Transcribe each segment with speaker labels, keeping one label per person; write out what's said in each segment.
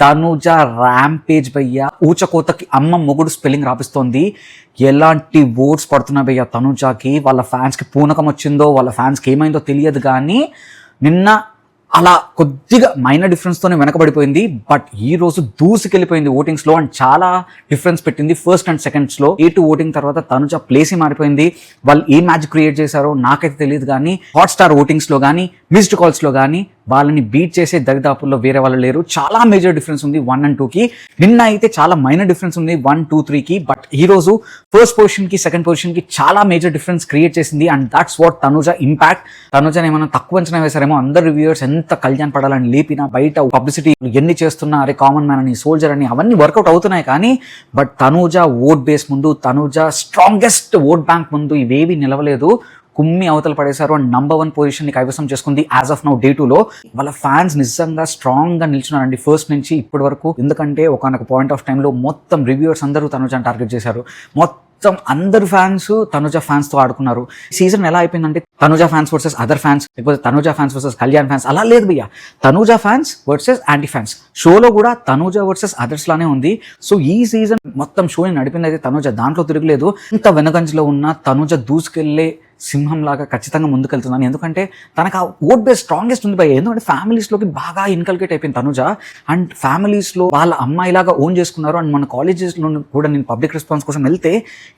Speaker 1: Tanuja rampage భయ్య, ఊచకోతకి అమ్మ మొగుడు స్పెల్లింగ్ రాపిస్తోంది. ఎలాంటి ఓట్స్ పడుతున్నాయి భయ్య తనుజాకి. వాళ్ళ ఫ్యాన్స్కి పూనకం వచ్చిందో వాళ్ళ ఫ్యాన్స్కి ఏమైందో తెలియదు, కానీ నిన్న అలా కొద్దిగా మైనర్ డిఫరెన్స్తోనే వెనకబడిపోయింది. బట్ ఈ రోజు దూసుకెళ్ళిపోయింది ఓటింగ్స్లో అండ్ చాలా డిఫరెన్స్ పెట్టింది ఫస్ట్ అండ్ సెకండ్స్లో. A2 ఓటింగ్ తర్వాత తనుజ ప్లేసే మారిపోయింది. వాళ్ళు ఏ మ్యాచ్ క్రియేట్ చేశారో నాకైతే తెలియదు, కానీ హాట్స్టార్ ఓటింగ్స్లో కానీ మిస్డ్ కాల్స్లో కానీ వాళ్ళని బీట్ చేసే దరిదాపుల్లో వేరే వాళ్ళు లేరు. చాలా మేజర్ డిఫరెన్స్ ఉంది 1 and 2కి. నిన్న అయితే చాలా మైనర్ డిఫరెన్స్ ఉంది 1, 2, 3కి. బట్ ఈ రోజు ఫస్ట్ పొజిషన్కి సెకండ్ పొజిషన్కి చాలా మేజర్ డిఫరెన్స్ క్రియేట్ చేసింది. And that's what Tanuja impact. తనుజని ఏమైనా తక్కువ అంచనా వేశారేమో. అందరు రివ్యూవర్స్ ఎంత కళ్యాణ్ పడాలని లేపినా, బయట పబ్లిసిటీ ఎన్ని చేస్తున్నా, అరే కామన్ మ్యాన్ అని, సోల్జర్ అని, అవన్నీ వర్కౌట్ అవుతున్నాయి. కానీ బట్ తనుజ ఓట్ బేస్ ముందు, తనుజ స్ట్రాంగెస్ట్ ఓట్ బ్యాంక్ ముందు ఇవేవి నిలవలేదు. కుమ్మి అవతల పడేశారు అండ్ నంబర్ 1 పొజిషన్ని కైవసం చేసుకుంది యాజ్ ఆఫ్ నౌ Day 2లో. వాళ్ళ ఫ్యాన్స్ నిజంగా స్ట్రాంగ్గా నిల్చున్నారండి ఫస్ట్ నుంచి ఇప్పటి వరకు. ఎందుకంటే ఒకనొక పాయింట్ ఆఫ్ టైంలో మొత్తం రివ్యూవర్స్ అందరూ తనుజని టార్గెట్ చేశారు. మొత్తం అందరు ఫ్యాన్స్ తనుజ ఫ్యాన్స్తో ఆడుకున్నారు. సీజన్ ఎలా అయిపోయిందంటే Tanuja fans versus other fans, లేకపోతే Tanuja fans versus Kalyan fans, అలా లేదు భయ్య. Tanuja fans versus anti fans. షోలో కూడా తనుజ వర్సెస్ అదర్స్ లానే ఉంది. సో ఈ సీజన్ మొత్తం షోని నడిపింది అయితే తనుజ, దాంట్లో తిరగలేదు. ఇంత వెనకంజలో ఉన్న తనుజ దూసుకెళ్లే సింహం లాగా ఖచ్చితంగా ముందుకెళ్తున్నాను. ఎందుకంటే తనకు ఆ ఓట్ బేస్ స్ట్రాంగెస్ట్ ఉంది భయ్య. ఎందుకంటే ఫ్యామిలీస్లోకి బాగా ఇన్కల్కేట్ అయిపోయింది తనుజ. అండ్ ఫ్యామిలీస్లో వాళ్ళ అమ్మాయిలాగా ఓన్ చేసుకున్నారు. అండ్ మన కాలేజెస్లో కూడా నేను పబ్లిక్ రెస్పాన్స్ కోసం వెళ్తే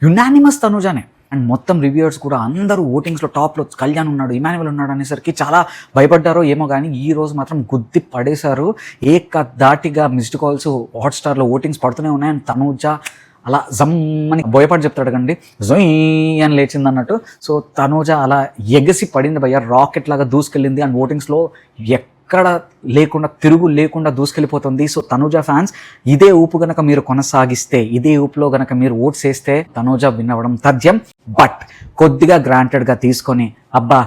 Speaker 1: యునానిమస్ తనుజానే. అండ్ మొత్తం రివ్యూవర్స్ కూడా అందరూ ఓటింగ్స్లో టాప్లో కళ్యాణ్ ఉన్నాడు, ఇమాన్యువల్ ఉన్నాడు అనేసరికి చాలా భయపడ్డారో ఏమో, కానీ ఈ రోజు మాత్రం గుద్ది పడేశారు. ఏకధాటిగా మిస్డ్ కాల్స్ హాట్స్టార్లో ఓటింగ్స్ పడుతూనే ఉన్నాయి. అండ్ తనుజ అలా జమ్మని బోయపాటు చెప్తాడు కండి, జొయ్ అని లేచింది అన్నట్టు. సో తనుజ అలా ఎగసి పడింది భయ్య, రాకెట్ లాగా దూసుకెళ్ళింది. అండ్ ఓటింగ్స్లో ఎక్కడ లేకుండా, తిరుగు లేకుండా దూసుకెళ్ళిపోతుంది. సో తనుజ ఫ్యాన్స్ ఇదే ఊపు గనక మీరు కొనసాగిస్తే, ఇదే ఊపులో గనక మీరు ఓట్స్ వేస్తే తనుజ విన్ అవ్వడం తథ్యం. బట్ కొద్దిగా గ్రాంటెడ్గా తీసుకొని, అబ్బా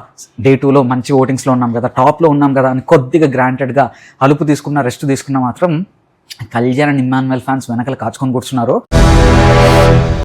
Speaker 1: Day 2లో మంచి ఓటింగ్స్లో ఉన్నాం కదా, టాప్లో ఉన్నాం కదా అని కొద్దిగా గ్రాంటెడ్గా అలుపు తీసుకున్న, రెస్ట్ తీసుకున్న మాత్రం కళ్యాణ్ ఇమాన్యువల్ ఫ్యాన్స్ వెనకాల కాచుకొని కూర్చున్నారు.